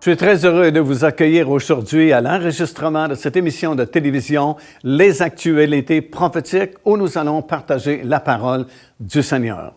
Je suis très heureux de vous accueillir aujourd'hui à l'enregistrement de cette émission de télévision « Les actualités prophétiques » où nous allons partager la parole du Seigneur.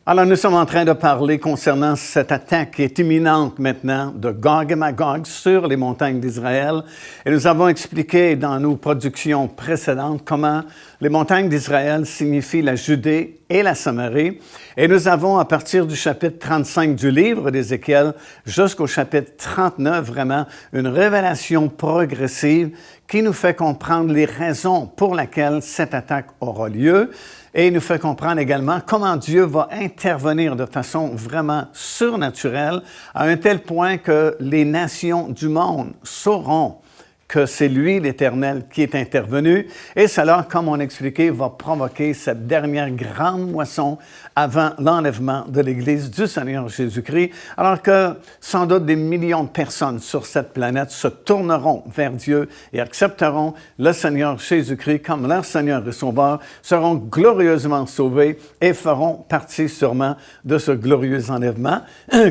Alors, nous sommes en train de parler concernant cette attaque qui est imminente maintenant de Gog et Magog sur les montagnes d'Israël. Et nous avons expliqué dans nos productions précédentes comment les montagnes d'Israël signifient la Judée et la Samarie. Et nous avons, à partir du chapitre 35 du livre d'Ézéchiel jusqu'au chapitre 39, vraiment une révélation progressive qui nous fait comprendre les raisons pour lesquelles cette attaque aura lieu. Et il nous fait comprendre également comment Dieu va intervenir de façon vraiment surnaturelle à un tel point que les nations du monde sauront que c'est lui, l'Éternel, qui est intervenu. Et cela, comme on expliquait, va provoquer cette dernière grande moisson avant l'enlèvement de l'Église du Seigneur Jésus-Christ, alors que sans doute des millions de personnes sur cette planète se tourneront vers Dieu et accepteront le Seigneur Jésus-Christ comme leur Seigneur et Sauveur, seront glorieusement sauvés et feront partie sûrement de ce glorieux enlèvement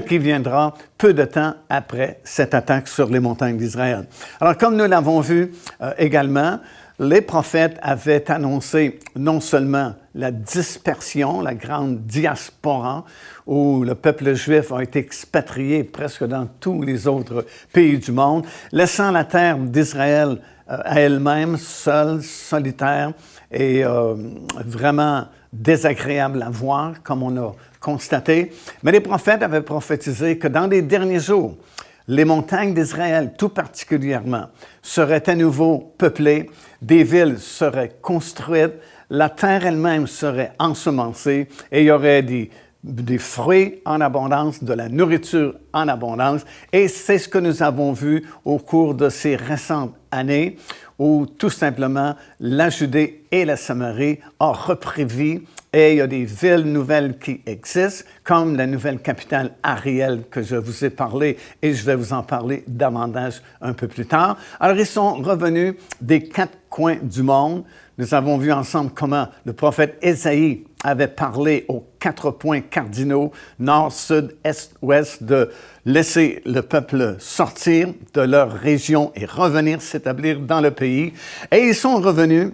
qui viendra peu de temps après cette attaque sur les montagnes d'Israël. Alors, comme nous l'avons vu également, les prophètes avaient annoncé non seulement la dispersion, la grande diaspora, où le peuple juif a été expatrié presque dans tous les autres pays du monde, laissant la terre d'Israël à elle-même, seule, solitaire et vraiment désagréable à voir, comme on a constaté. Mais les prophètes avaient prophétisé que dans les derniers jours, les montagnes d'Israël, tout particulièrement, seraient à nouveau peuplées, des villes seraient construites, la terre elle-même serait ensemencée et il y aurait des fruits en abondance, de la nourriture en abondance. Et c'est ce que nous avons vu au cours de ces récentes années où tout simplement la Judée et la Samarie ont repris vie. Et il y a des villes nouvelles qui existent, comme la nouvelle capitale Ariel que je vous ai parlé et je vais vous en parler davantage un peu plus tard. Alors, ils sont revenus des quatre coins du monde. Nous avons vu ensemble comment le prophète Ésaïe avait parlé aux 4 points cardinaux, nord, sud, est, ouest, de laisser le peuple sortir de leur région et revenir s'établir dans le pays. Et ils sont revenus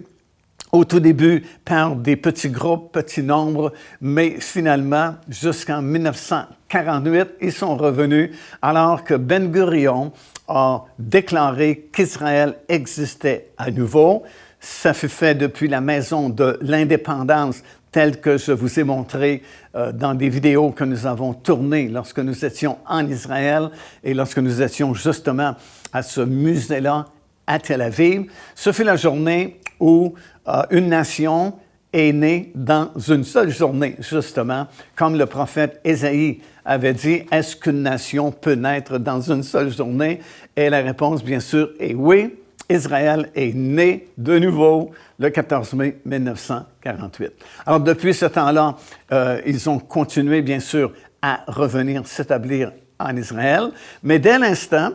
au tout début par des petits groupes, petits nombres, mais finalement, jusqu'en 1948, ils sont revenus alors que Ben Gurion a déclaré qu'Israël existait à nouveau. Ça fut fait depuis la maison de l'indépendance, telle que je vous ai montré dans des vidéos que nous avons tournées lorsque nous étions en Israël et lorsque nous étions justement à ce musée-là à Tel Aviv. Ce fut la journée où une nation est née dans une seule journée, justement, comme le prophète Ésaïe avait dit, « Est-ce qu'une nation peut naître dans une seule journée? » Et la réponse, bien sûr, est oui. Israël est né de nouveau le 14 mai 1948. Alors, depuis ce temps-là, ils ont continué, bien sûr, à revenir s'établir en Israël, mais dès l'instant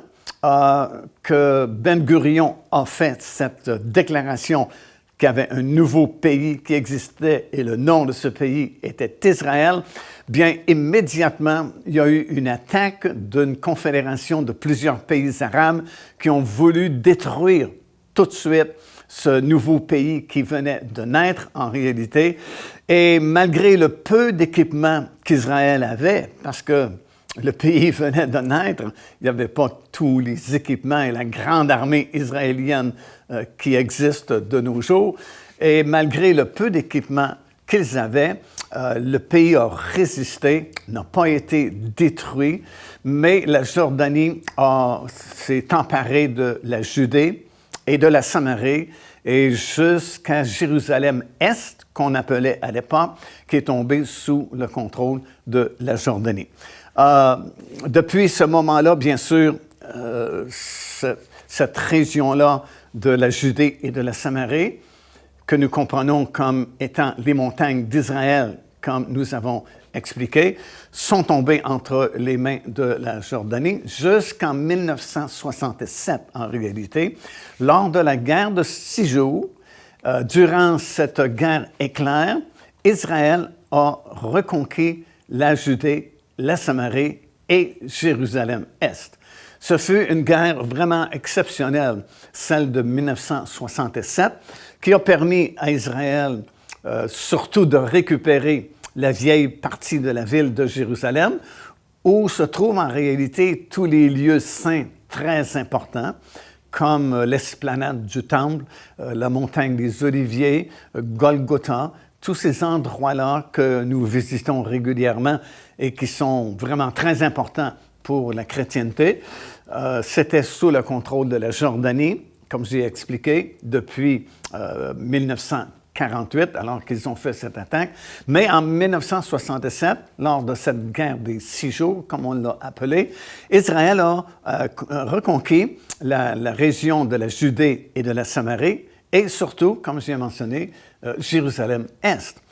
que Ben Gurion a fait cette déclaration qu'il y avait un nouveau pays qui existait et le nom de ce pays était Israël, bien immédiatement, il y a eu une attaque d'une confédération de plusieurs pays arabes qui ont voulu détruire tout de suite ce nouveau pays qui venait de naître en réalité. Et malgré le peu d'équipements qu'Israël avait, parce que le pays venait de naître, il n'y avait pas tous les équipements et la grande armée israélienne qui existe de nos jours. Et malgré le peu d'équipements qu'ils avaient, le pays a résisté, n'a pas été détruit, mais la Jordanie s'est emparée de la Judée et de la Samarie et jusqu'à Jérusalem-Est, qu'on appelait à l'époque, qui est tombée sous le contrôle de la Jordanie. Depuis ce moment-là, bien sûr, cette région-là de la Judée et de la Samarie, que nous comprenons comme étant les montagnes d'Israël, comme nous avons expliqué, sont tombés entre les mains de la Jordanie jusqu'en 1967, en réalité, lors de la guerre de 6 jours. Durant cette guerre éclair, Israël a reconquis la Judée, la Samarie et Jérusalem-Est. Ce fut une guerre vraiment exceptionnelle, celle de 1967, qui a permis à Israël surtout de récupérer la vieille partie de la ville de Jérusalem, où se trouvent en réalité tous les lieux saints très importants, comme l'esplanade du Temple, la montagne des Oliviers, Golgotha, tous ces endroits-là que nous visitons régulièrement et qui sont vraiment très importants pour la chrétienté. C'était sous le contrôle de la Jordanie, comme j'ai expliqué, depuis 1948, alors qu'ils ont fait cette attaque. Mais en 1967, lors de cette guerre des 6 jours, comme on l'a appelé, Israël a reconquis la région de la Judée et de la Samarie, et surtout, comme j'ai mentionné, Jérusalem-Est.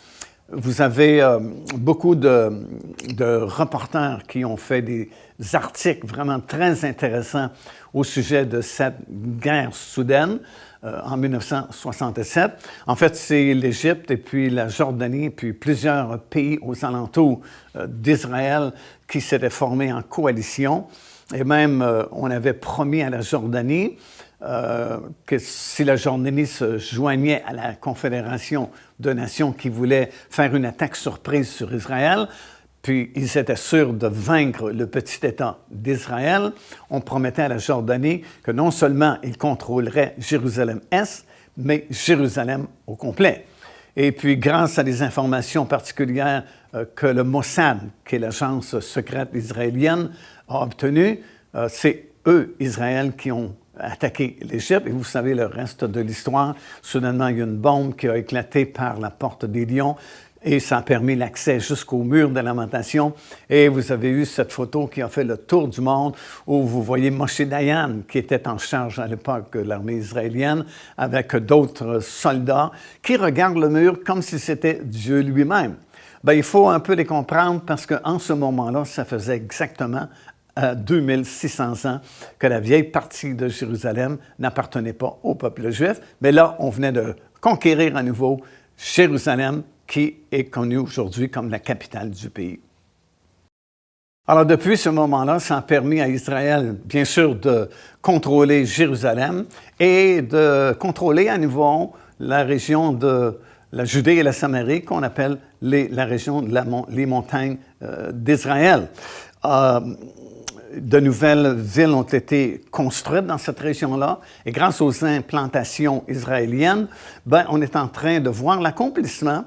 Vous avez beaucoup de reporters qui ont fait des articles vraiment très intéressants au sujet de cette guerre soudaine en 1967. En fait, c'est l'Égypte et puis la Jordanie, puis plusieurs pays aux alentours d'Israël qui s'étaient formés en coalition. Et même, on avait promis à la Jordanie que si la Jordanie se joignait à la Confédération de nations qui voulait faire une attaque surprise sur Israël, puis ils étaient sûrs de vaincre le petit État d'Israël, on promettait à la Jordanie que non seulement ils contrôleraient Jérusalem-Est, mais Jérusalem au complet. Et puis, grâce à des informations particulières que le Mossad, qui est l'agence secrète israélienne, a obtenues, c'est eux, Israël, qui ont attaqué l'Égypte. Et vous savez le reste de l'histoire. Soudainement, il y a une bombe qui a éclaté par la porte des lions et ça a permis l'accès jusqu'au mur de lamentation. Et vous avez eu cette photo qui a fait le tour du monde où vous voyez Moshe Dayan, qui était en charge à l'époque de l'armée israélienne, avec d'autres soldats qui regardent le mur comme si c'était Dieu lui-même. Bien, il faut un peu les comprendre parce qu'en ce moment-là, ça faisait exactement 2600 ans que la vieille partie de Jérusalem n'appartenait pas au peuple juif. Mais là, on venait de conquérir à nouveau Jérusalem, qui est connue aujourd'hui comme la capitale du pays. Alors, depuis ce moment-là, ça a permis à Israël, bien sûr, de contrôler Jérusalem et de contrôler à nouveau la région de la Judée et la Samarie, qu'on appelle la région les montagnes d'Israël. De nouvelles villes ont été construites dans cette région-là et grâce aux implantations israéliennes, on est en train de voir l'accomplissement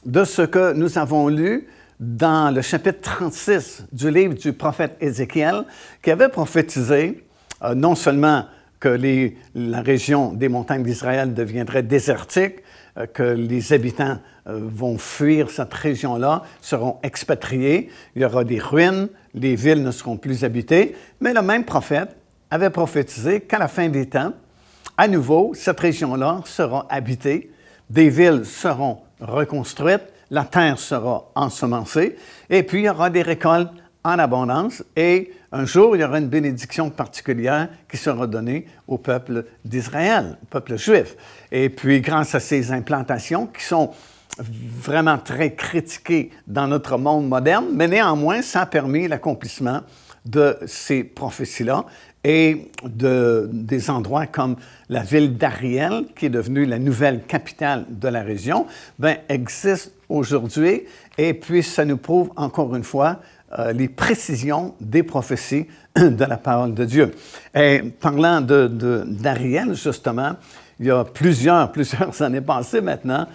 de ce que nous avons lu dans le chapitre 36 du livre du prophète Ézéchiel, qui avait prophétisé non seulement que la région des montagnes d'Israël deviendrait désertique, que les habitants vont fuir cette région-là, seront expatriés, il y aura des ruines, les villes ne seront plus habitées, mais le même prophète avait prophétisé qu'à la fin des temps, à nouveau, cette région-là sera habitée, des villes seront reconstruites, la terre sera ensemencée, et puis il y aura des récoltes en abondance, et un jour, il y aura une bénédiction particulière qui sera donnée au peuple d'Israël, au peuple juif. Et puis, grâce à ces implantations qui sont vraiment très critiquées dans notre monde moderne, mais néanmoins, ça a permis l'accomplissement de ces prophéties-là et des endroits comme la ville d'Ariel, qui est devenue la nouvelle capitale de la région, existe aujourd'hui. Et puis, ça nous prouve encore une fois les précisions des prophéties de la parole de Dieu. Et parlant d'Ariel, justement, il y a plusieurs années passées maintenant,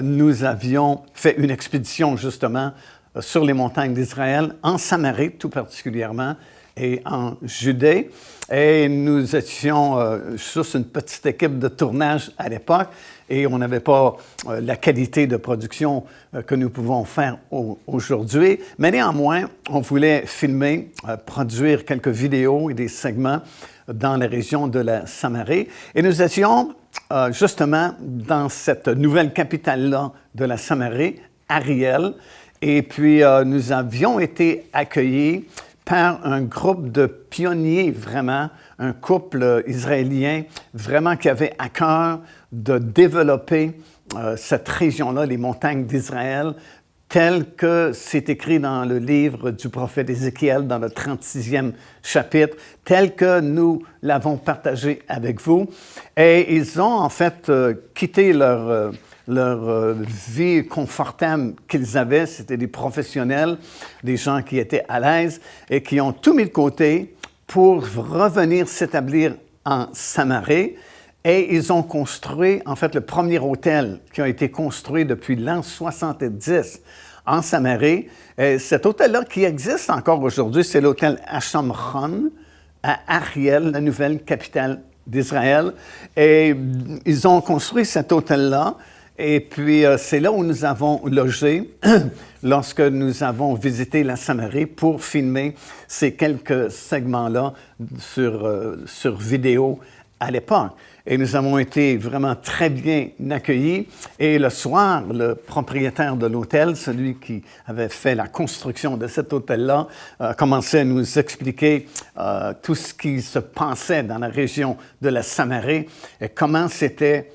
nous avions fait une expédition, justement, sur les montagnes d'Israël, en Samarie tout particulièrement, et en Judée. Et nous étions juste une petite équipe de tournage à l'époque et on n'avait pas la qualité de production que nous pouvons faire aujourd'hui. Mais néanmoins, on voulait filmer, produire quelques vidéos et des segments dans la région de la Samarie. Et nous étions justement dans cette nouvelle capitale-là de la Samarie, Ariel. Et puis, nous avions été accueillis par un groupe de pionniers, vraiment, un couple israélien, vraiment qui avait à cœur de développer cette région-là, les montagnes d'Israël, tel que c'est écrit dans le livre du prophète Ézéchiel, dans le 36e chapitre, tel que nous l'avons partagé avec vous. Et ils ont en fait quitté leur vie confortable qu'ils avaient. C'était des professionnels, des gens qui étaient à l'aise et qui ont tout mis de côté pour revenir s'établir en Samarie. Et ils ont construit, en fait, le premier hôtel qui a été construit depuis l'an 70 en Samarie. Et cet hôtel-là qui existe encore aujourd'hui, c'est l'hôtel Hachamron à Ariel, la nouvelle capitale d'Israël. Et ils ont construit cet hôtel-là. Et puis, c'est là où nous avons logé lorsque nous avons visité la Samarie pour filmer ces quelques segments-là sur vidéo à l'époque. Et nous avons été vraiment très bien accueillis. Et le soir, le propriétaire de l'hôtel, celui qui avait fait la construction de cet hôtel-là, commençait à nous expliquer tout ce qui se passait dans la région de la Samarie et comment c'était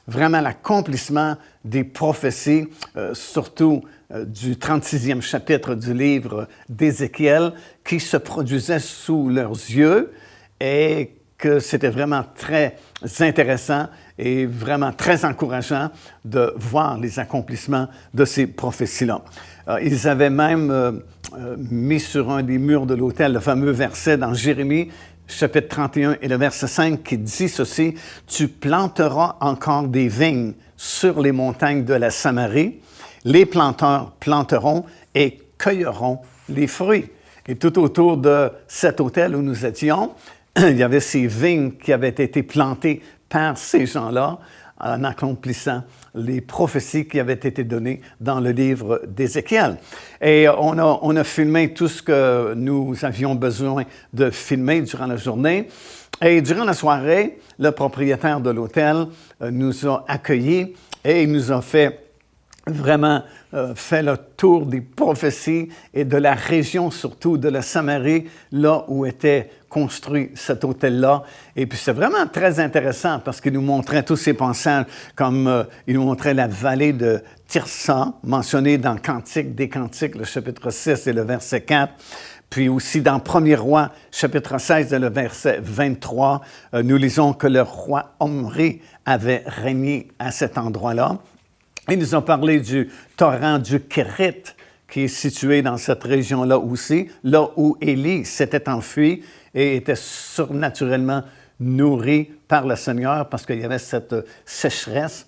vraiment l'accomplissement des prophéties, surtout du 36e chapitre du livre d'Ézéchiel, qui se produisait sous leurs yeux et que c'était vraiment très intéressant et vraiment très encourageant de voir les accomplissements de ces prophéties-là. Ils avaient même mis sur un des murs de l'autel le fameux verset dans Jérémie, chapitre 31 et le verset 5 qui dit ceci, « Tu planteras encore des vignes sur les montagnes de la Samarie, les planteurs planteront et cueilleront les fruits. » Et tout autour de cet hôtel où nous étions, il y avait ces vignes qui avaient été plantées par ces gens-là en accomplissant les prophéties qui avaient été données dans le livre d'Ézéchiel. Et on a filmé tout ce que nous avions besoin de filmer durant la journée. Et durant la soirée, le propriétaire de l'hôtel nous a accueillis et il nous a fait vraiment fait le tour des prophéties et de la région, surtout de la Samarie, là où était construit cet hôtel-là. Et puis c'est vraiment très intéressant parce qu'il nous montrait tous ces passages, comme il nous montrait la vallée de Tirsa, mentionnée dans Cantique des Cantiques, le chapitre 6 et le verset 4. Puis aussi dans 1er Roi, chapitre 16 et le verset 23, nous lisons que le roi Omri avait régné à cet endroit-là. Ils nous ont parlé du torrent du Kérit, qui est situé dans cette région-là aussi, là où Élie s'était enfui et était surnaturellement nourri par le Seigneur parce qu'il y avait cette sécheresse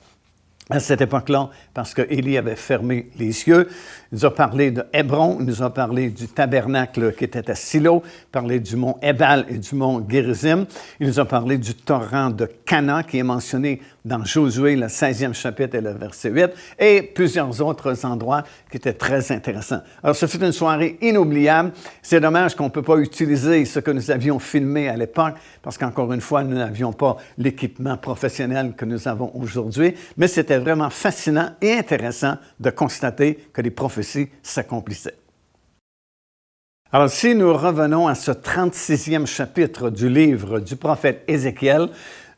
à cette époque-là, parce qu'Élie avait fermé les yeux. Il nous a parlé de Hébron, il nous a parlé du tabernacle qui était à Silo, parlé du mont Ébal et du mont Gérizim. Il nous a parlé du torrent de Cana, qui est mentionné dans Josué, le 16e chapitre et le verset 8, et plusieurs autres endroits qui étaient très intéressants. Alors, ce fut une soirée inoubliable. C'est dommage qu'on ne peut pas utiliser ce que nous avions filmé à l'époque, parce qu'encore une fois, nous n'avions pas l'équipement professionnel que nous avons aujourd'hui, mais c'était vraiment fascinant et intéressant de constater que les prophéties s'accomplissaient. Alors, si nous revenons à ce 36e chapitre du livre du prophète Ézéchiel,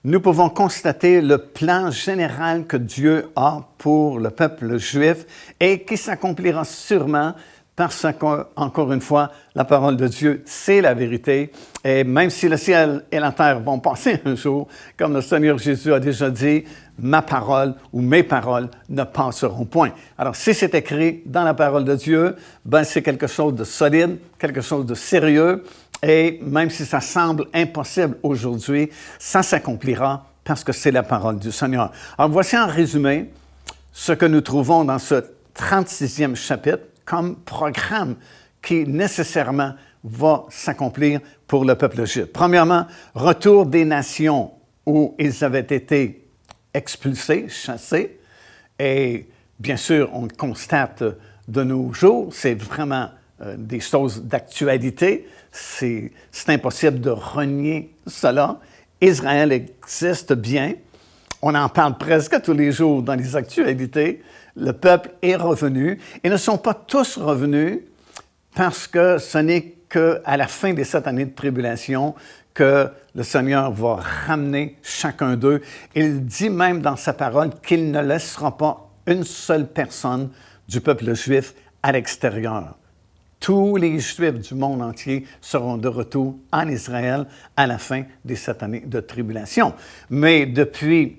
nous pouvons constater le plan général que Dieu a pour le peuple juif et qui s'accomplira sûrement parce qu'encore une fois, la parole de Dieu, c'est la vérité. Et même si le ciel et la terre vont passer un jour, comme le Seigneur Jésus a déjà dit, ma parole ou mes paroles ne passeront point. Alors, si c'est écrit dans la parole de Dieu, ben c'est quelque chose de solide, quelque chose de sérieux. Et même si ça semble impossible aujourd'hui, ça s'accomplira parce que c'est la parole du Seigneur. Alors, voici en résumé ce que nous trouvons dans ce 36e chapitre comme programme qui nécessairement va s'accomplir pour le peuple juif. Premièrement, retour des nations où ils avaient été expulsés, chassés. Et bien sûr, on constate de nos jours, c'est vraiment des choses d'actualité. C'est impossible de renier cela. Israël existe bien On en parle presque tous les jours dans les actualités. Le peuple est revenu. Ils ne sont pas tous revenus parce que ce n'est qu'à la fin des 7 années de tribulation que le Seigneur va ramener chacun d'eux. Il dit même dans sa parole qu'il ne laissera pas une seule personne du peuple juif à l'extérieur. Tous les Juifs du monde entier seront de retour en Israël à la fin des 7 années de tribulation. Mais depuis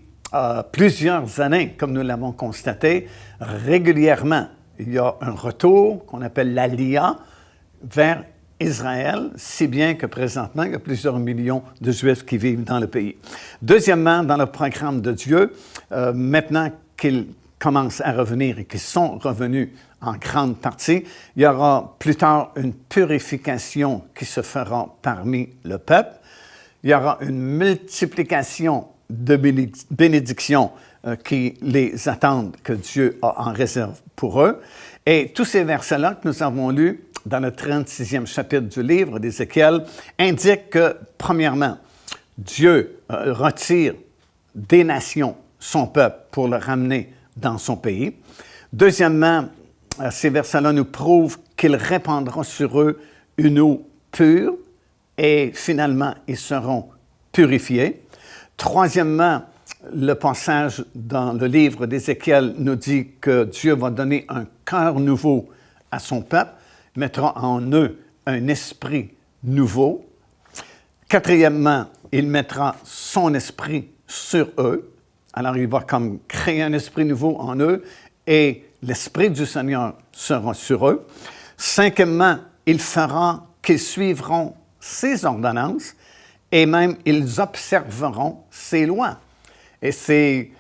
plusieurs années, comme nous l'avons constaté, régulièrement, il y a un retour qu'on appelle l'Aliyah vers Israël, si bien que présentement, il y a plusieurs millions de Juifs qui vivent dans le pays. Deuxièmement, dans le programme de Dieu, maintenant qu'ils commencent à revenir et qu'ils sont revenus en grande partie, il y aura plus tard une purification qui se fera parmi le peuple. Il y aura une multiplication de bénédictions qui les attendent, que Dieu a en réserve pour eux. Et tous ces versets-là que nous avons lus dans le 36e chapitre du livre d'Ézéchiel indiquent que, premièrement, Dieu retire des nations son peuple pour le ramener dans son pays. Deuxièmement, ces versets-là nous prouvent qu'il répandra sur eux une eau pure et finalement, ils seront purifiés. Troisièmement, le passage dans le livre d'Ézéchiel nous dit que Dieu va donner un cœur nouveau à son peuple, mettra en eux un esprit nouveau. Quatrièmement, il mettra son esprit sur eux. Alors, il va comme créer un esprit nouveau en eux et l'Esprit du Seigneur sera sur eux. Cinquièmement, il fera qu'ils suivront ses ordonnances et même ils observeront ses lois. Et c'est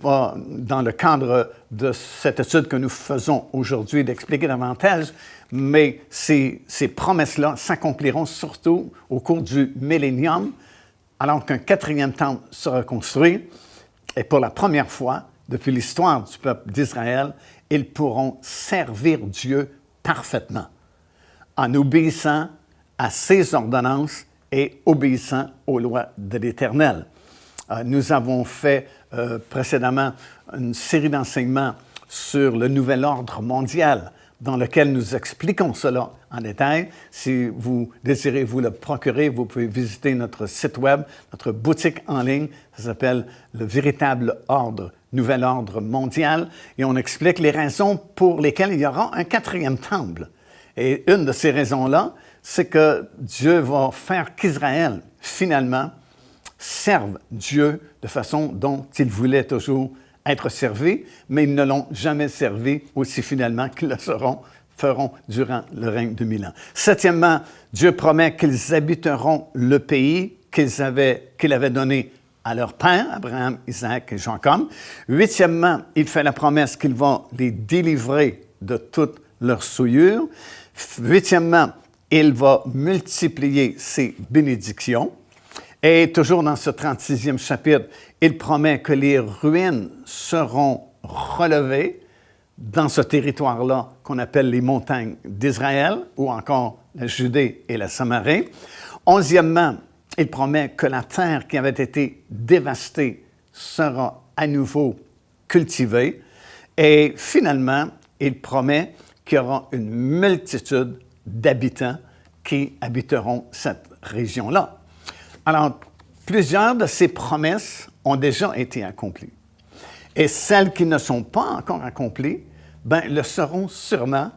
pas dans le cadre de cette étude que nous faisons aujourd'hui d'expliquer davantage, mais ces promesses-là s'accompliront surtout au cours du millénium, alors qu'un 4e temple sera construit. Et pour la première fois, depuis l'histoire du peuple d'Israël, ils pourront servir Dieu parfaitement, en obéissant à ses ordonnances et obéissant aux lois de l'Éternel. Nous avons fait précédemment une série d'enseignements sur le nouvel ordre mondial, dans lequel nous expliquons cela en détail. Si vous désirez vous le procurer, vous pouvez visiter notre site web, notre boutique en ligne. Ça s'appelle Le Véritable Ordre, Nouvel Ordre Mondial. Et on explique les raisons pour lesquelles il y aura un 4e temple. Et une de ces raisons-là, c'est que Dieu va faire qu'Israël, finalement, serve Dieu de façon dont il voulait toujours être servis, mais ils ne l'ont jamais servi aussi fidèlement qu'ils le feront durant le règne de 1000 ans. Septièmement, Dieu promet qu'ils habiteront le pays qu'il avait donné à leur père, Abraham, Isaac et Jacob. Huitièmement, il fait la promesse qu'il va les délivrer de toute leur souillure. Huitièmement, il va multiplier ses bénédictions. Et toujours dans ce 36e chapitre, il promet que les ruines seront relevées dans ce territoire-là qu'on appelle les montagnes d'Israël, ou encore la Judée et la Samarie. 11e, il promet que la terre qui avait été dévastée sera à nouveau cultivée. Et finalement, il promet qu'il y aura une multitude d'habitants qui habiteront cette région-là. Alors, plusieurs de ces promesses ont déjà été accomplies. Et celles qui ne sont pas encore accomplies, le seront sûrement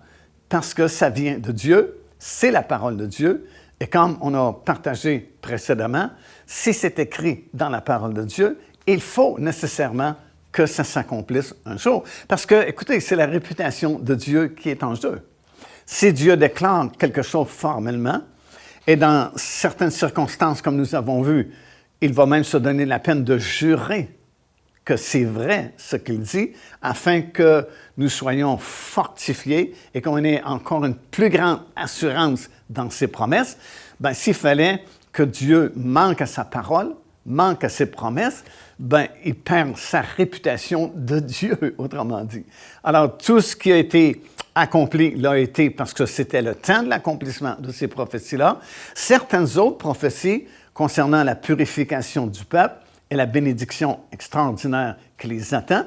parce que ça vient de Dieu, c'est la parole de Dieu. Et comme on a partagé précédemment, si c'est écrit dans la parole de Dieu, il faut nécessairement que ça s'accomplisse un jour. Parce que, écoutez, c'est la réputation de Dieu qui est en jeu. Si Dieu déclare quelque chose formellement, et dans certaines circonstances, comme nous avons vu, il va même se donner la peine de jurer que c'est vrai ce qu'il dit, afin que nous soyons fortifiés et qu'on ait encore une plus grande assurance dans ses promesses. S'il fallait que Dieu manque à sa parole, manque à ses promesses, il perd sa réputation de Dieu, autrement dit. Alors, tout ce qui a été accompli l'a été parce que c'était le temps de l'accomplissement de ces prophéties-là. Certaines autres prophéties concernant la purification du peuple et la bénédiction extraordinaire qui les attend,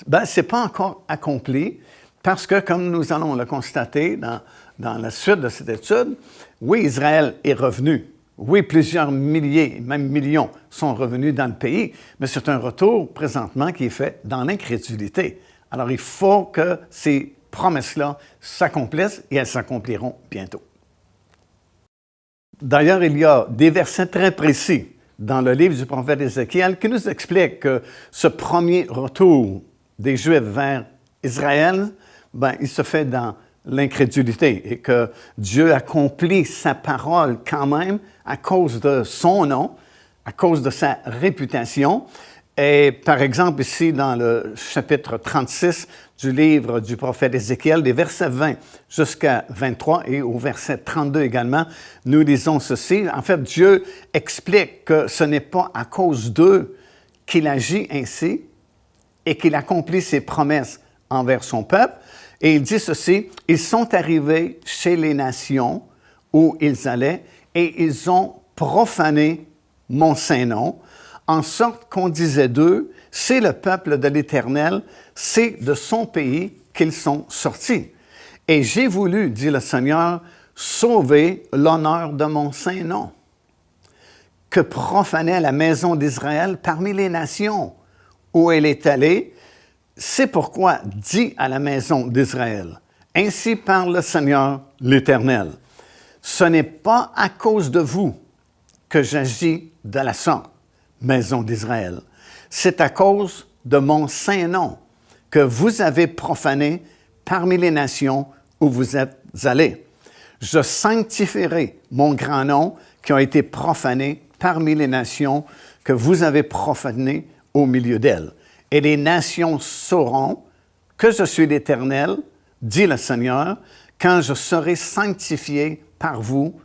ben, ce n'est pas encore accompli parce que, comme nous allons le constater dans la suite de cette étude, oui, Israël est revenu. Oui, plusieurs milliers, même millions sont revenus dans le pays, mais c'est un retour présentement qui est fait dans l'incrédulité. Alors, il faut que ces promesses-là s'accomplissent et elles s'accompliront bientôt. D'ailleurs, il y a des versets très précis dans le livre du prophète Ézéchiel qui nous expliquent que ce premier retour des Juifs vers Israël, ben, il se fait dans l'incrédulité et que Dieu accomplit sa parole quand même à cause de son nom, à cause de sa réputation. Et par exemple, ici, dans le chapitre 36 du livre du prophète Ézéchiel, des versets 20 jusqu'à 23 et au verset 32 également, nous lisons ceci. En fait, Dieu explique que ce n'est pas à cause d'eux qu'il agit ainsi et qu'il accomplit ses promesses envers son peuple. Et il dit ceci, « Ils sont arrivés chez les nations où ils allaient et ils ont profané mon saint nom, en sorte qu'on disait d'eux, c'est le peuple de l'Éternel, c'est de son pays qu'ils sont sortis. Et j'ai voulu, dit le Seigneur, sauver l'honneur de mon saint nom, que profanait la maison d'Israël parmi les nations où elle est allée. C'est pourquoi dit à la maison d'Israël, ainsi parle le Seigneur l'Éternel, ce n'est pas à cause de vous que j'agis de la sorte, maison d'Israël. C'est à cause de mon saint nom que vous avez profané parmi les nations où vous êtes allés. Je sanctifierai mon grand nom qui a été profané parmi les nations que vous avez profané au milieu d'elles. Et les nations sauront que je suis l'Éternel, dit le Seigneur, quand je serai sanctifié par vous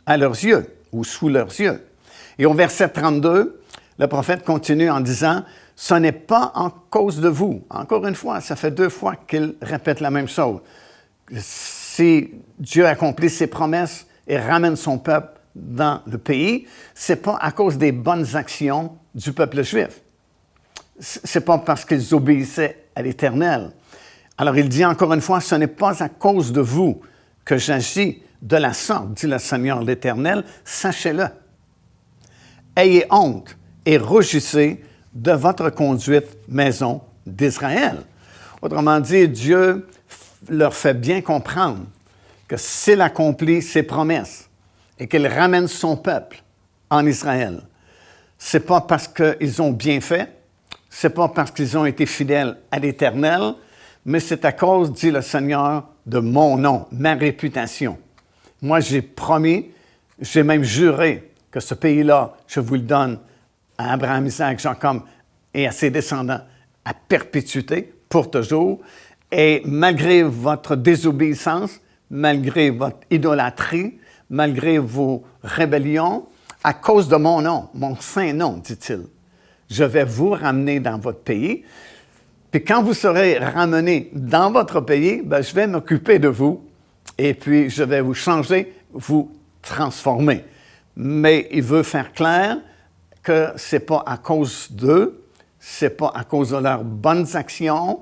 à leurs yeux ou sous leurs yeux. Et au verset 32, le prophète continue en disant, « Ce n'est pas en cause de vous. » Encore une fois, ça fait 2 fois qu'il répète la même chose. Si Dieu accomplit ses promesses et ramène son peuple dans le pays, ce n'est pas à cause des bonnes actions du peuple juif. Ce n'est pas parce qu'ils obéissaient à l'Éternel. Alors il dit encore une fois, « Ce n'est pas à cause de vous que j'agis de la sorte, dit le Seigneur l'Éternel, sachez-le. Ayez honte et rougissez de votre conduite, maison d'Israël. » Autrement dit, Dieu leur fait bien comprendre que s'il accomplit ses promesses et qu'il ramène son peuple en Israël, ce n'est pas parce qu'ils ont bien fait, ce n'est pas parce qu'ils ont été fidèles à l'Éternel, mais c'est à cause, dit le Seigneur, de mon nom, ma réputation. Moi, j'ai promis, j'ai même juré que ce pays-là, je vous le donne à Abraham, Isaac, Jacob et à ses descendants à perpétuité, pour toujours. Et malgré votre désobéissance, malgré votre idolâtrie, malgré vos rébellions, à cause de mon nom, mon saint nom, dit-il, je vais vous ramener dans votre pays. Puis quand vous serez ramenés dans votre pays, ben, je vais m'occuper de vous et puis je vais vous changer, vous transformer. Mais il veut faire clair que ce n'est pas à cause d'eux, ce n'est pas à cause de leurs bonnes actions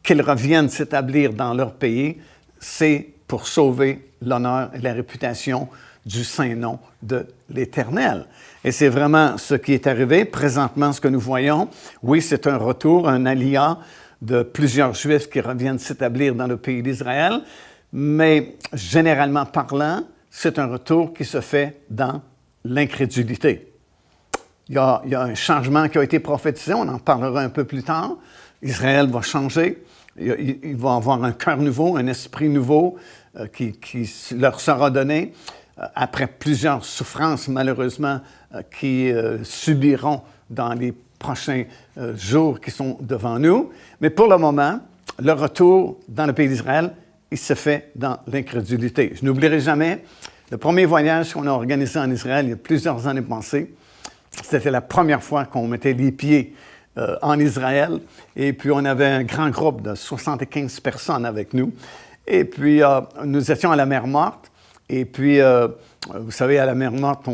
qu'ils reviennent s'établir dans leur pays, c'est pour sauver l'honneur et la réputation du saint nom de l'Éternel. Et c'est vraiment ce qui est arrivé. Présentement, ce que nous voyons, oui, c'est un retour, un alia de plusieurs Juifs qui reviennent s'établir dans le pays d'Israël, mais généralement parlant, c'est un retour qui se fait dans l'incrédulité. Il y a un changement qui a été prophétisé, on en parlera un peu plus tard. Israël va changer, il va avoir un cœur nouveau, un esprit nouveau qui leur sera donné après plusieurs souffrances, malheureusement, qu'ils subiront dans les prochains jours qui sont devant nous. Mais pour le moment, le retour dans le pays d'Israël, il se fait dans l'incrédulité. Je n'oublierai jamais le premier voyage qu'on a organisé en Israël il y a plusieurs années passées. C'était la première fois qu'on mettait les pieds en Israël. Et puis, on avait un grand groupe de 75 personnes avec nous. Et puis, nous étions à la mer Morte. Et puis, vous savez, à la mer Morte,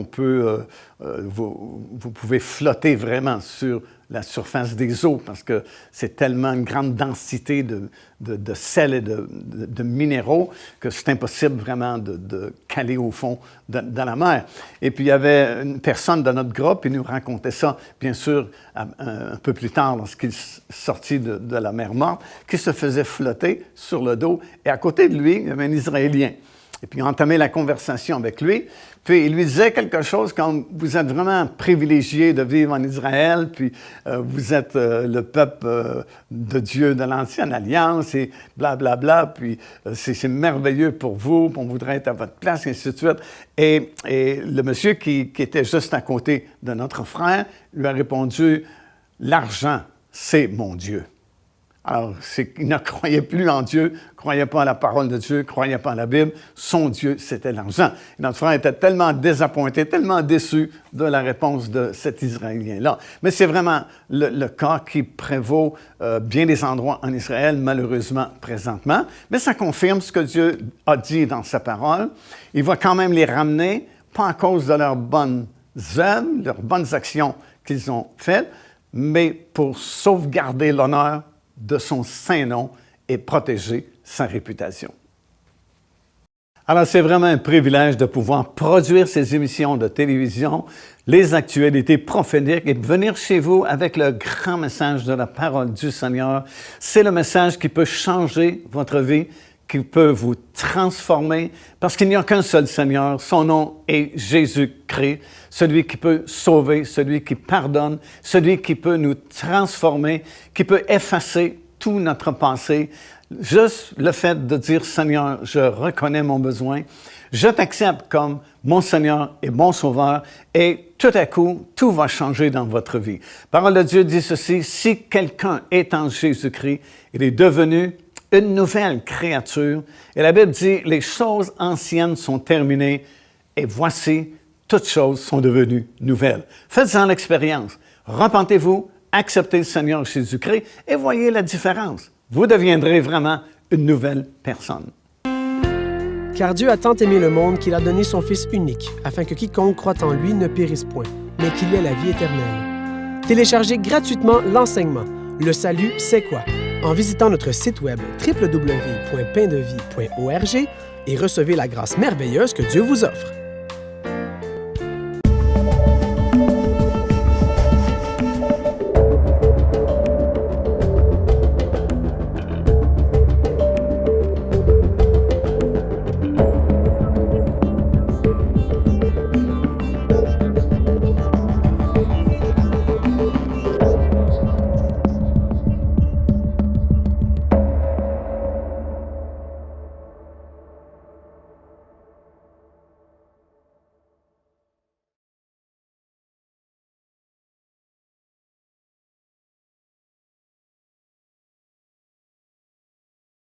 vous pouvez flotter vraiment sur la surface des eaux parce que c'est tellement une grande densité de sel et de minéraux que c'est impossible vraiment de caler au fond dans la mer. Et puis, il y avait une personne dans notre groupe, il nous racontait ça, bien sûr, un peu plus tard, lorsqu'il sortit de la mer Morte, qui se faisait flotter sur le dos. Et à côté de lui, il y avait un Israélien. Et puis, il a entamé la conversation avec lui. Puis, il lui disait quelque chose comme « Vous êtes vraiment privilégié de vivre en Israël, puis vous êtes le peuple de Dieu de l'Ancienne Alliance, et blablabla, puis c'est merveilleux pour vous, on voudrait être à votre place, et ainsi de suite. » Et le monsieur qui était juste à côté de notre frère lui a répondu « L'argent, c'est mon Dieu. » Alors, il ne croyait plus en Dieu, ne croyait pas à la parole de Dieu, ne croyait pas à la Bible. Son Dieu, c'était l'argent. Et notre frère était tellement désappointé, tellement déçu de la réponse de cet Israélien-là. Mais c'est vraiment le cas qui prévaut bien des endroits en Israël, malheureusement, présentement. Mais ça confirme ce que Dieu a dit dans sa parole. Il va quand même les ramener, pas à cause de leurs bonnes œuvres, leurs bonnes actions qu'ils ont faites, mais pour sauvegarder l'honneur de son saint nom et protéger sa réputation. Alors, c'est vraiment un privilège de pouvoir produire ces émissions de télévision, les actualités prophétiques et de venir chez vous avec le grand message de la parole du Seigneur. C'est le message qui peut changer votre vie, qui peut vous transformer, parce qu'il n'y a qu'un seul Seigneur, son nom est Jésus-Christ, celui qui peut sauver, celui qui pardonne, celui qui peut nous transformer, qui peut effacer tout notre passé. Juste le fait de dire « Seigneur, je reconnais mon besoin, je t'accepte comme mon Seigneur et mon Sauveur » et tout à coup, tout va changer dans votre vie. La parole de Dieu dit ceci, « Si quelqu'un est en Jésus-Christ, il est devenu une nouvelle créature. » Et la Bible dit, les choses anciennes sont terminées et voici, toutes choses sont devenues nouvelles. Faites-en l'expérience. Repentez-vous, acceptez le Seigneur Jésus-Christ et voyez la différence. Vous deviendrez vraiment une nouvelle personne. Car Dieu a tant aimé le monde qu'il a donné son Fils unique, afin que quiconque croit en lui ne périsse point, mais qu'il ait la vie éternelle. Téléchargez gratuitement l'enseignement « Le salut, c'est quoi ?» en visitant notre site web www.paindevie.org et recevez la grâce merveilleuse que Dieu vous offre.